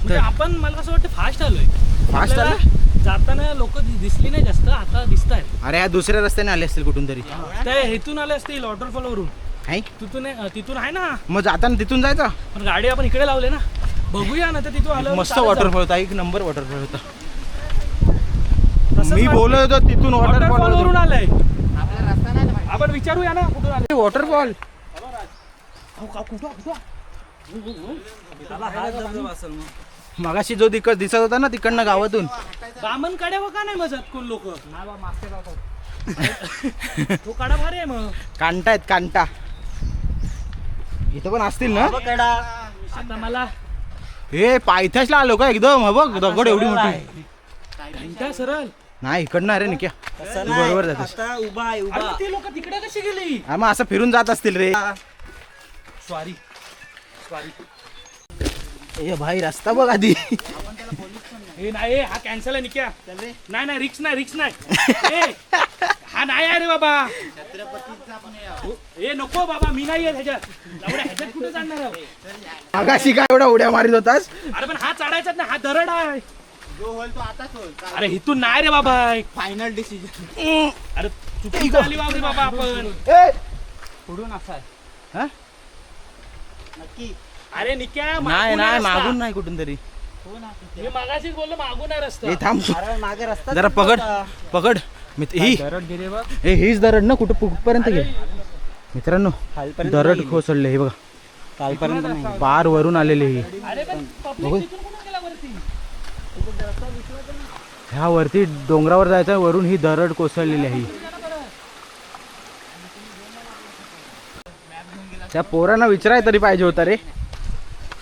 म्हणजे आपण मला कसं वाटतं फास्ट आलोय. फास्ट आलं? जाताना लोक दिसली नाही जास्त, आता दिसत आहेत. अरे ह्या दुसऱ्या रस्त्याने आले असतील कुठून तरी. ते इथून आले असतील वॉटरफॉल वरून. आहे तिथून आहे ना. मग जाताना तिथून जायचं. पण गाडी आपण इकडे लावले ना, बघूया ना. तर तिथून आलं मस्त वॉटरफॉल होता, एक नंबर वॉटरफॉल होता. मी बोलत होतो तिथून वॉटरफॉल वरून वॉटरफॉल. आलंय. आपण विचारूया ना कुठून आले वॉटरफॉल मगाशी जो दिसत होता ना तिकडनं गावातून. बामण काड्या का नाही मजात कोण लोक. तो काढा भारी आहे मग. कांटा आहेत कांटा. इथं पण असतील ना. आता मला हे पायथ्याशला आलो का एकदम. हा बघ दगड एवढी मोठी. त्या सरळ नाही इकडनं अरे निक्या तू बरोबर जातोस. अरे ते लोक तिकडे कशी गेली. हा मग असं फिरून जात असतील रे. सॉरी ए भाई रस्ता बघ आधी. हे नाही, हा कॅन्सल आहे निक्या. नाही रिक्स नाही ए, हा नाही आहे रे बाबा. ए नको बाबा, मी नाही ह्याच्यात कुठे जाणार आहे. आगाशी काय एवढा उड्या मारित होतास. अरे पण हा चढायचाच ना, हा दरड आहे. अरे इथून नाही रे बाबा. Final decision. अरे चुकी झाली बाबा बाबा आपण. पुढून असा आहे. हा? नक्की. अरे निक्या नाही मागून आहे नाही रस्ता. मागून नाही कुठून तरी. मी मागाशीच बोललो मागून आहे रस्ता. हे थांब अरे मागे रस्ता जरा पकड पकड. ही दरड गेली बघ. हे हीच दरड ना कुठं कुठपर्यंत गेली मित्रांनो. खालपर्यंत दरड कोसळले हे बघा. कालपर्यंत नाही. पार वरून आलेले ही. अरे पण public तिथून कुठून गेला वरती. ह्या वरती डोंगरावर जायचं, वरून ही दरड कोसळलेली आहे. त्या पोरांना विचाराय तरी पाहिजे होता रे.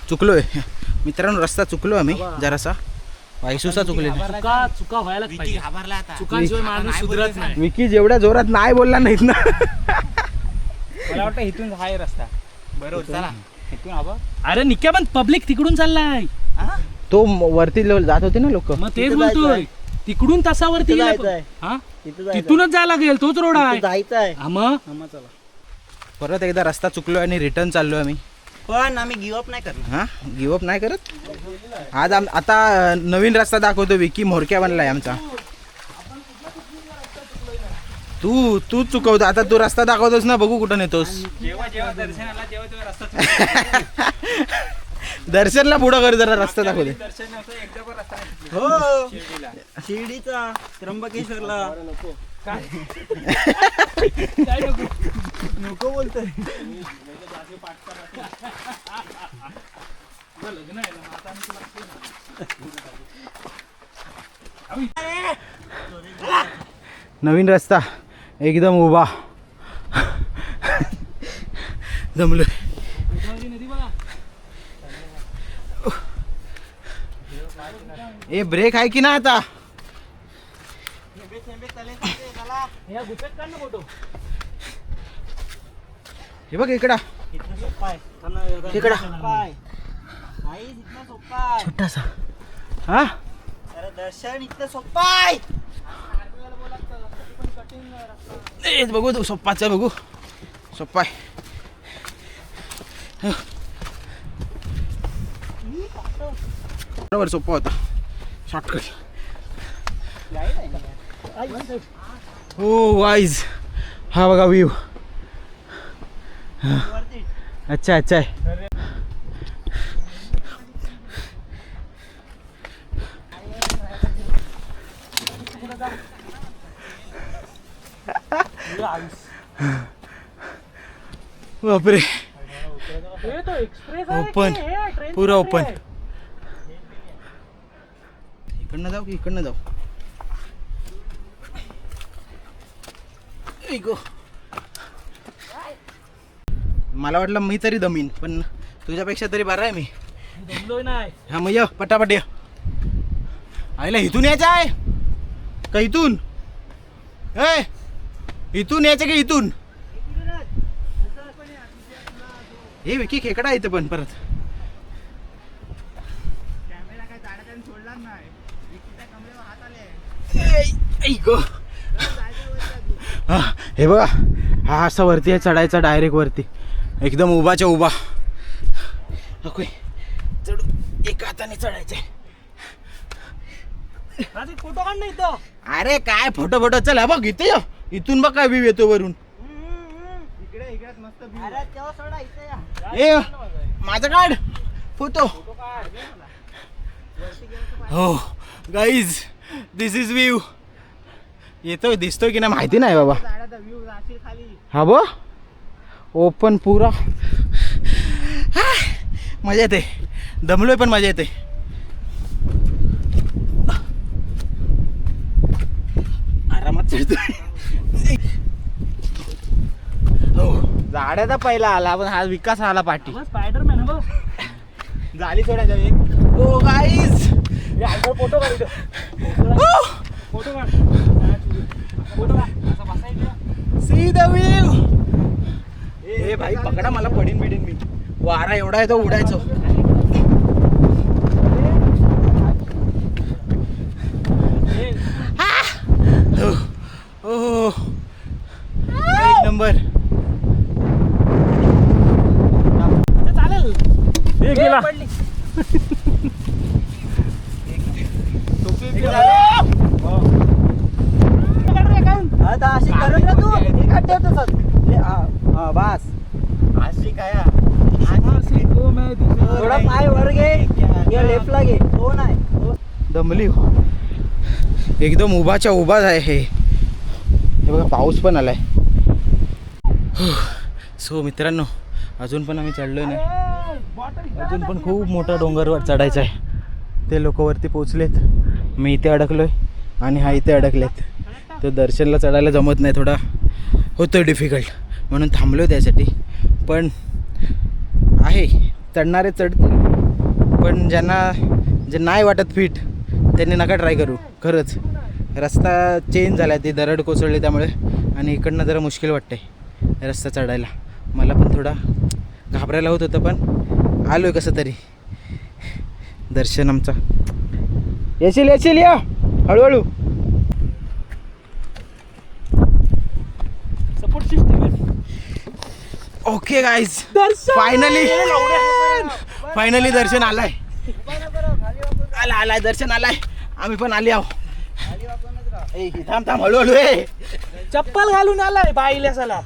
चुकलोय मित्रांनो, रस्ता चुकलो आम्ही जरासा. वायसूसा चुकले. चुका व्हायलाच पाहिजे. घाबरला आता. चुकांशिवाय माणूस सुधरत नाही. विकी जेवढ्या जोरात नाही बोलला नाहीत ना. मला वाटतं इथून हाय रस्ता. बरोबर चला इथून हवं. अरे निक्या पण पब्लिक तिकडून चाललाय. तो वरती जात होते ना लोक. मग तेच बोलतोय, तिकडून तसावरती तिथं गेला. जायचंय. हा? तिथं तिथूनच जायला लागेल, तोच रोड आहे. जायचं आहे. हा मग चला. परत एकदा रस्ता चुकलो आणि रिटर्न चाललो आम्ही. पण आम्ही गिव्ह नाही करणार. हा गिव्हअप नाही करत. आज आता नवीन रस्ता दाखवतो. विकी मोरक्या बनलाय आमचा. तू चुकवतो आता. तू रस्ता दाखवतोस ना, बघू कुठं नेतोस. जेव्हा दर्शनाला तेव्हा रस्ता दर्शनला पुढं कर जरा, रस्ता दाखवते. दर्शन नव्हतं एकदा पण रस्ता नाही. हो शिर्डीचा त्र्यंबकेश्वरला नको बोलतोय. नवीन रस्ता एकदम उभा. जमलोय. ए ब्रेक आहे की ना आता. या गुफेत काढ ना फोटो. हे बघ इकडा इथनं सोप्पा आहे. इकडा सोप्पा आहे. नाही इथनं सोप्पा आहे. छोटासा. हा अरे दर्शन इथनं सोप्पा आहे. ए बघू तू सोप्पाचा बघू. सोप्पा आहे. बरोबर सोप्पा होता. शॉर्टकट. हो वाईज. हा बघा व्ह्यू. अच्छा अच्छा आहे. बापरे ओपन, पुरा ओपन. इकडनं जाऊ की इकडनं जाऊ. मला वाटलं मी तरी दमीन, पण तुझ्यापेक्षा तरी बरा आहे मी. जमलोय नाही. हा मग ये पटापट ये. आईला इथून यायचं आहे का इथून. ए इथून यायचं का इथून. हे विकी खेकडा इथं पण परत. हे बघा हा असा वरती आहे चढायचा डायरेक्ट वरती एकदम उभाच्या उभा. ओके चढू एका हाताने चढायचंय. फोटो काढ नाही इथं. अरे काय फोटो फोटो चल हा बघ इथे ये. इथून बघ काय व्ह्यू येतो वरून. ए माझा काढ फोटो. हो गाईज दिस इज व्ह्यू. येतोय दिसतोय की नाही माहिती नाही बाबा. हा बो ओपन पुरा. मजा येते. दमलोय पण मजा येते. आरामात चढतोय. हो झाडाचा पहिला आला पण हा विकास आला पाठी. स्पायडरमॅन बघ. झाली सोडायचं एक. ओ गाईज फोटो काढ इथं. फोटो काढ. फोटो काढ. असं बसायचं. See the view. ए भाई पकडा मला पडीन बिडीन मी. वारा एवढा आहे तो उडायचो. हो एक नंबर. चालेल. हे गेला. आता अशी करून ना तू इकडे ठेव तसंच. हा बस अशी काय थोडा पाय वर घे या लेफ्टला घे. तो नाही दमली हो. एकदम उभाच्या उभाच आहे हे. हे बघा पाऊस पण आलाय. सो मित्रांनो अजून पण आम्ही चढलो नाही. अजून पण खूप मोठा डोंगरवर चढायचा आहे. ते लोक वरती पोचलेत. मी इथे अडकलोय आणि हा इथे अडकलेत. तर दर्शनला चढायला जमत नाही. थोडा होतं डिफिकल्ट म्हणून थांबलो त्यासाठी. पण आहे चढणारे चढतील. पण ज्यांना जे नाही वाटत फिट त्यांनी नका ट्राय करू. खरंच रस्ता चेंज झाला आहे. ती दरड कोसळली त्यामुळे. आणि इकडनं जरा मुश्किल वाटते रस्ता चढायला. मला पण थोडा घाबरायला होत होतं पण आलो आहे कसं तरी. दर्शन आमचा येशील येशील या हळूहळू. Support system. Okay guys finally Darshan आलाय. आलाय दर्शन आलाय. आम्ही पण आली आहो. थांब थांब हळूहळू आहे. चप्पल घालून आलाय बाईला साला.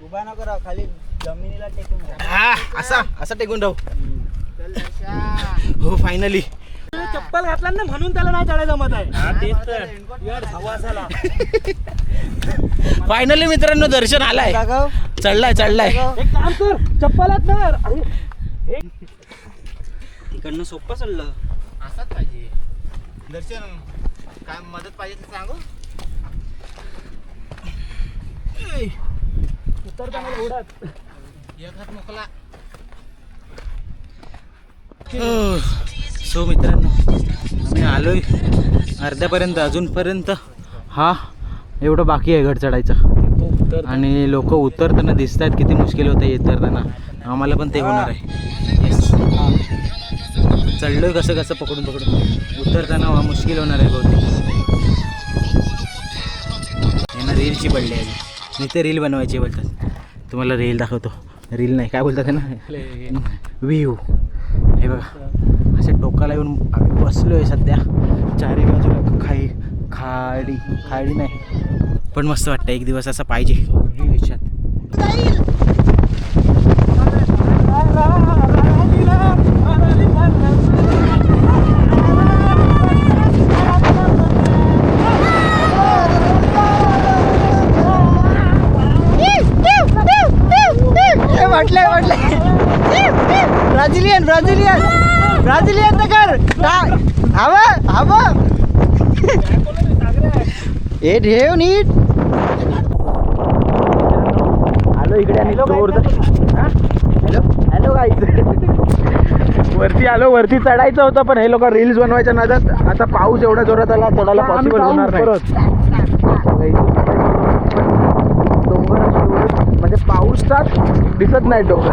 उभा नको राव खाली जमिनीला टेकून राहा. हा असा टेकून राहू. हो फायनली चप्पल घातला ना म्हणून त्याला नाही चढायला जमत आहे. तेच तर यार हवा झाला. फायनली मित्रांनो दर्शन आलाय. चढलाय एक काम कर चप्पलात ना. तिकडनं सोपं चाललं. असाच पाहिजे दर्शन. काय मदत पाहिजे तर सांगू. उतरताना एवढाच एक हात मोकला. सो मित्रांनो आम्ही आलोय अर्ध्यापर्यंत. अजूनपर्यंत हा एवढं बाकी आहे गड चढायचं. आणि लोक उतरताना दिसत आहेत. किती मुश्किल होतं उतरताना. आम्हाला पण ते होणार आहे. येस चढलोय कसं कसं पकडून उतरताना मुश्किल होणार आहे बहुतेक. यांना रीलची पडली आहे. मी ते रील बनवायची बोलतात. तुम्हाला रील दाखवतो. रील नाही काय बोलतात ना व्ह्यू. हे बघा असे टोकाला येऊन आम्ही बसलो आहे सध्या. चारी बाजूला खाडी नाही पण मस्त वाटतं. एक दिवस असा पाहिजे आयुष्यात. ब्राझिलियन नगर हवा हे ठेव नीट. आलो इकडे आणि हॅलो गाईज. वरती आलो. वरती चढायचं होतं पण हे लोक रील्स बनवायच्या नादात. आता पाऊस एवढा जोरात आला चढायला पॉसिबल होणार नाही. डोंगर म्हणजे पाऊसात दिसत नाही डोंगर.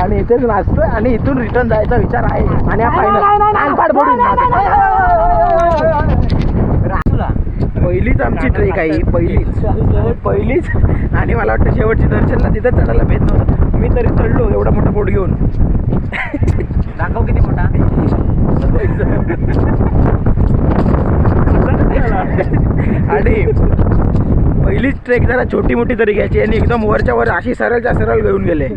आणि इथेच नाचतोय आणि इथून रिटर्न जायचा विचार आहे. आणि पहिलीच आमची ट्रेक आहे ही, पहिलीच. आणि मला वाटतं शेवटची दर्शनला तिथं चढायला भेट नव्हतं. मी तरी चढलो एवढा मोठा बोट घेऊन. दाखव किती मोठा. आणि पहिलीच ट्रेक जरा छोटी मोठी तरी घ्यायची आणि एकदम वरच्या वर अशी सरळच्या सरळ घेऊन गेले.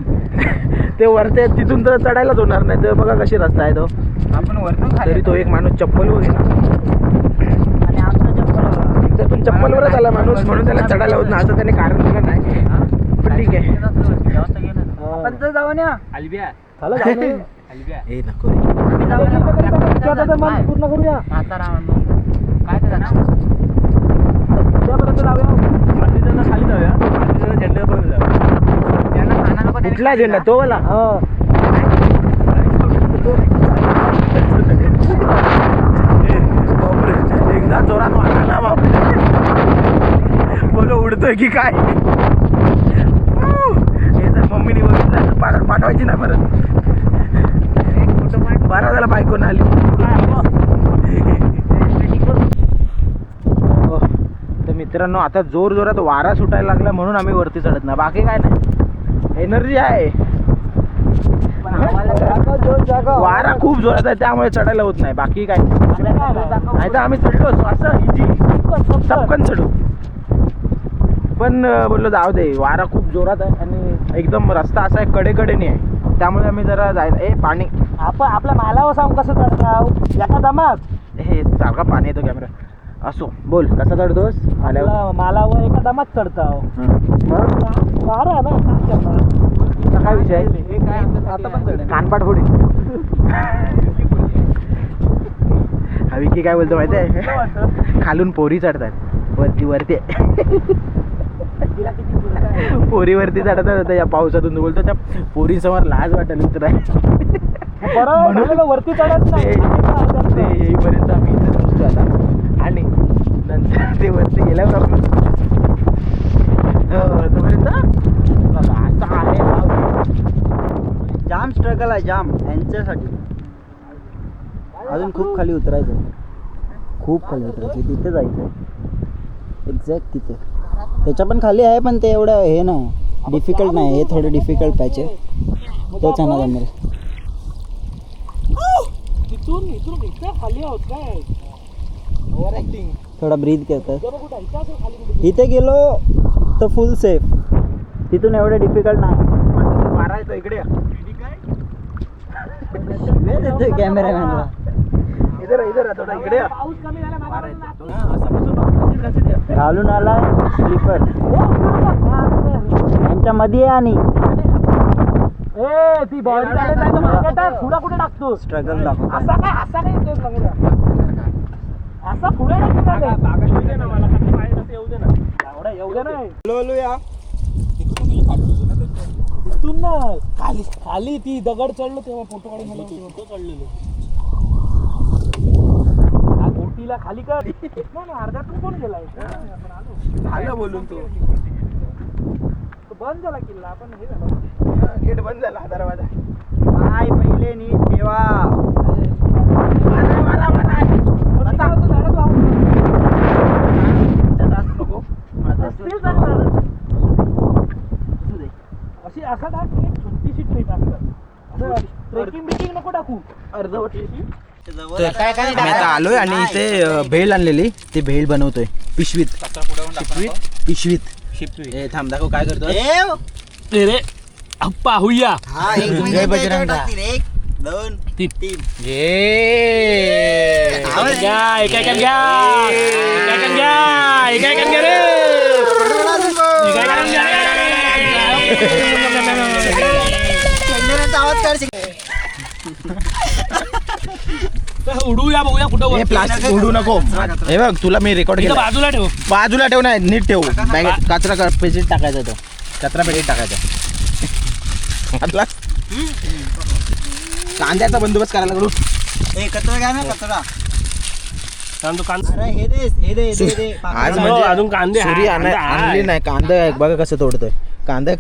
ते वरते तिथून तर चढायलाच होणार नाही. तर बघा कशी रस्ता आहे तो. आपण वरतून तरी तो एक माणूस चप्पल वर गेला. आणि आमचा चप्पल त्यातून चप्पलवरच आला माणूस म्हणून त्याला चढायला होत नाही असं त्याने कारण दिलं नाही. पण ठीक आहे. आपण तर जाऊन या. अलबिया चला जाऊन या. ए नको रे. आम्ही जाऊन या. पूर्ण करूया. म्हातारा काय ते जाणार उद्यापर्यंत जाऊया. खाली जाऊया झेंड्यापर्यंत जाऊया. त्यांना खाना नको. कुठला झेंडा तो वाला. बापरे एकदा जोरात मारला ना बापरे. बघा उडतोय की काय. हे जर मम्मीने बघितलं तर पाठवायची ना परत. बरा झाला बायको ना आली. तर मित्रांनो आता जोर जोरात वारा सुटायला लागला म्हणून आम्ही वरती चढत नाही. बाकी काय नाही, एनर्जी आहे. वारा खूप जोरात आहे त्यामुळे चढायला होत नाही. बाकी काय नाही तर आम्ही चढलो असं इझी चपकन चढू. पण बोललो जाऊ दे, वारा खूप जोरात आहे आणि एकदम रस्ता असा आहे कडेकडेने आहे त्यामुळे आम्ही जरा जायला. ए पाणी आपण आपल्या मालावर सांग कसं चढताव एका दमात. हे सारखा पाणी येतो कॅमेरा. असो बोल कसा चढतोस. आल्यावर मालावर एका दमात चढताव. वारा ना काय विषय आहे. आता पण कानपाट फोडी. हा विकी काय बोलतो माहिती आहे, खालून पोरी चढतात वरती पोरीवरती चढतात होत्या या पावसातून. बोलतो त्या पोरीसमोर लाज वाटेल उतराय म्हणून वरती चढत नाही. ते येईपर्यंत आम्ही इथे बसतो आता. आणि नंतर ते वरती गेल्यावर आपण तोपर्यंत असा आहे. जाम स्ट्रगल आहे जाम यांच्यासाठी. अजून खूप खाली उतरायचं. खूप खाली उतरायचं. तिथे जायचं एक्झॅक्ट तिथे. त्याच्या पण खाली आहे पण ते एवढं हे नाही डिफिकल्ट नाही. हे थोडं डिफिकल्ट पॅच आहे. तोच आहे ना जमेल. तिथून इथून इतकं खाली आहोत काय. थोडा ब्रीथ करतात. इथे गेलो तर फुल सेफ. तिथून एवढं डिफिकल्ट नाही. वारा येतो इकडे. कॅमेरामॅनला इधर थोडा इकडे. पाऊस कमी झाला घालून आलाय स्लीपर यांच्या मध्ये. आणि ती बॉल पुढे कुठे टाकतो. स्ट्रगल दाखवतो. असा काय असा नाही येतोय सांगूया. असा पुढे टाकतो ना मला कसं पाहिजे तसं येऊ दे ना. एवढं नाही तिथून ना खाली खाली ती दगड चढलो तेव्हा फोटो काढून मला फोटो चढलेलो. बोटीला खाली कर नाही अर्ध्यातून कोण गेलाय. झालं बोलून तो बंद झाला किल्ला. आपण हे झालं गेट बंद झाला दरवाजा. पाय पहिले नीट ठेवा. अशी असा टाक की एक छोटीशी ट्रेक असतात. ट्रेकिंग बिकिंग नको टाकू. अर्धवटी आम्ही आता आलोय आणि इथे भेळ आणलेली. ती भेळ बनवतोय पिशवीत. ए थांब दाखव काय करतो. रे पाहूया. जय बजरंग. 1 2 3 उडूया बघूया कुठं. प्लास्टिक उडू नको. हे बघ तुला मी रेकॉर्ड केलं. बाजूला ठेव. बाजूला ठेव नाही नीट ठेव. बॅगेत कचरा पेटीत टाकायचा. तो कचरा पेटीत टाकायचा. कांद्याचा बंदोबस्त करायला लागलो. कचरा घ्या ना कचरा. अरे हे दे आज अजून कांदे सुरी आणली नाही. कांदा बघा कसं तोडतोय. कांदा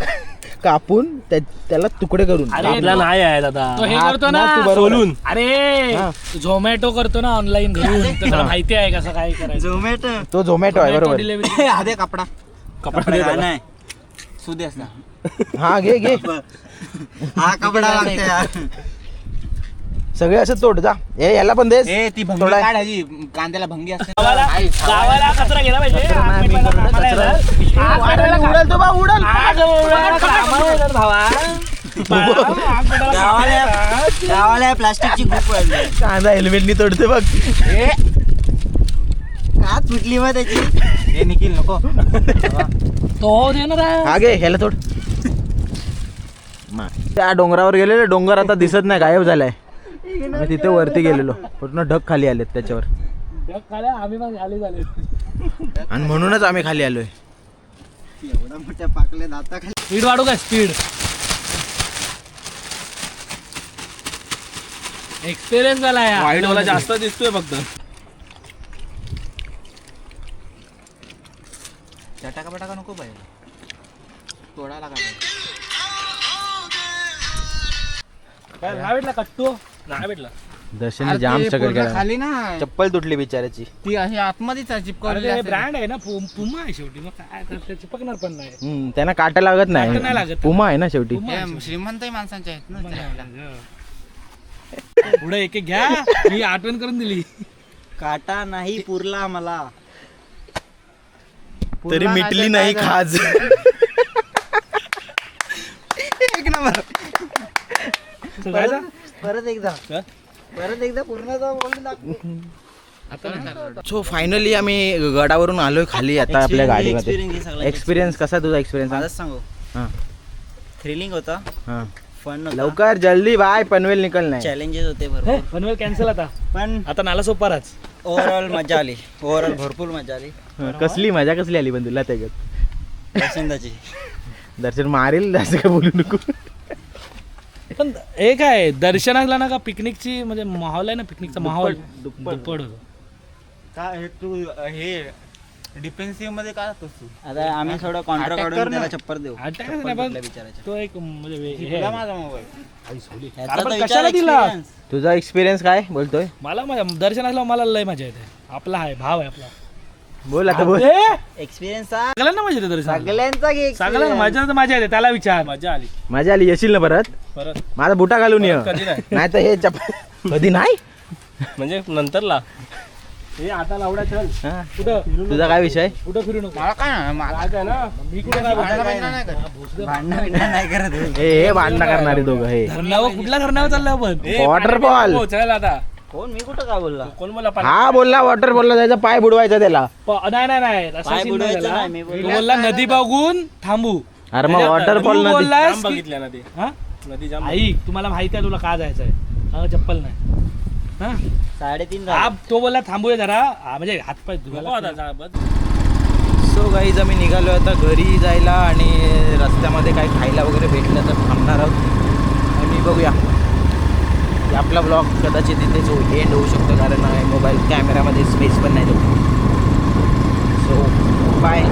कापून त्याला तुकडे करून आपला नाही आहे दादा तो हे हा, करतो ना, ना तू बरोबर आहे. सोलून अरे हा. झोमॅटो करतो ना ऑनलाईन घरून तर त्याला माहिती आहे कसं काय करायचं झोमॅटो तो झोमॅटो आहे बरोबर डिलिव्हरी आधे कपडा कपडा नाही सुदे असता हा घे घे हा कपडा लागते सगळे असं तोड जा याला पण देस ती भंगी थोडा- काढायची कांद्याला भंगी असते गावाला कचरा गेला पाहिजे आम्ही पहिला कामाला येणार. आग पेटवायला उडल तो बा उडल आग पेटवायला कामाला येणार भावा. आग पेटवायला गावाला प्लास्टिकची खूप वाजली कांदा हेल्मेटनी तोडते बघ का तुटली मग त्याची हे निखिल नको तो देणार आहे. हा घे ह्याला तोड त्या डोंगरावर गेलेले डोंगर आता दिसत नाही गायब झालाय मी तिथे वरती गेलेलो पूर्ण ढग खाली आलेत त्याच्यावर ढग खाल्या, आम्ही पण खाली झाले आणि म्हणूनच आम्ही खाली आलोय एवढा मोठ्या पाकल्या दाता स्पीड वाढू का स्पीड एक्सपिरियन्स झाला यार. वाईट वाला जास्त दिसतोय फक्त चटाका पटाका नको पाहिजे तोडा लागा काय नाही भेटला कट्टू नाही भेटला दर्शनने जाम स्ट्रगल केला खाली ना चप्पल तुटली बिचाराची ती अशी आतमध्येच चिपकवली ब्रँड आहे ना पुमा आहे शेवटी मग काय तर ते चिपकणार पण नाही त्यांना काटा लागत काटा नाही नाही लागत. पुमा आहे ना शेवटी श्रीमंत माणसांचे आहेत ना पुढे एक एक घ्या मी आठवण करून दिली काटा नाही पुरला मला तरी मिटली नाही खाज एक नंबर जायचं? परत एकदा पूर्ण बोलून सो फायनली आम्ही गडावरून आलोय खाली आता आपल्या गाडीमध्ये एक्सपिरियन्स कसा तुझा एक्सपिरियन्स आजच सांगू हां थ्रिलिंग होता हां फन लवकर जल्दी बाय पनवेल निकल नाही चॅलेंजेस होते भरपूर पनवेल कॅन्सल आता पण आता नाला सोपाराच ओव्हरऑल मजा आली ओव्हरऑल भरपूर मजा आली कसली मजा कसली आली पण तुला त्याच्यात पसंदाची दर्शन मारेल जास्त काय बोलू नको पण एक आहे दर्शनाला ना का पिकनिकची म्हणजे माहोल आहे ना पिकनिकचा माहोल दुप्पट होतो का हे तू हे डिफेन्सिव्ह मध्ये का तू आता आम्ही थोडं कॉन्ट्रा काढून त्याला चप्पर देऊ Attack नाही पण विचारायचं तो एक म्हणजे हे आहे. माझा मोबाईल अरे पण कशाला दिला तुझा एक्सपिरियन्स काय बोलतोय मला दर्शनाला मला लय मजा येते आपला आहे भाव आहे आपला बोल आता बोल एक्सपिरियन्स सगळ्यांना मजा येते दर्शन सगळ्यांचा सगळ्यांना मजा तर मजा येते त्याला विचार मजा आली मजा आली येशील ना परत परत माझा बुटा घालून ये कधी नाही. नाही तर हे चप्पल कधी नाही म्हणजे नंतरला हे आता लावडा चल हा. कुठं तुझा काय विषय कुठं फिरू नको मला काय नाही, काय ना मी कुठं काय बोलतो? भांडणं बिंडणं नाही करत हे भांडणं करणारे दोघं हे धरणावर कुठल्या धरणावर चाललं आपण वॉटरफॉल हो चल आता कोण मी कुठं काय बोलला कोण बोला हा बोलला वॉटरफॉलला जायचा पाय बुडवायचा त्याला नाही नाही नाही असा पाय scene नाही बुडवायचं झाला. नाही, मी तो बोललो. बोलला नदी बघून थांबू अरे मग वॉटरफॉल तू नदी बोललास जाम की- बघितल्या ना ते हा? नदी जाम ऐक तुम्हाला माहिती आहे तुला का जायचंय हा चप्पल नाही हा 3:30 हा, तो बोलला थांबूया जरा हा, म्हणजे हातपाय नको धुवायला आता जा, बस. सो गाईज आम्ही निघालो आता घरी जायला आणि रस्त्यामध्ये काय खायला वगैरे भेटलं तर थांबणार आहोत आणि बघूया की आपला ब्लॉग कदाचित इथेच एंड होऊ शकतो कारण मोबाईल कॅमेरामध्ये स्पेस पण नाही तो सो बाय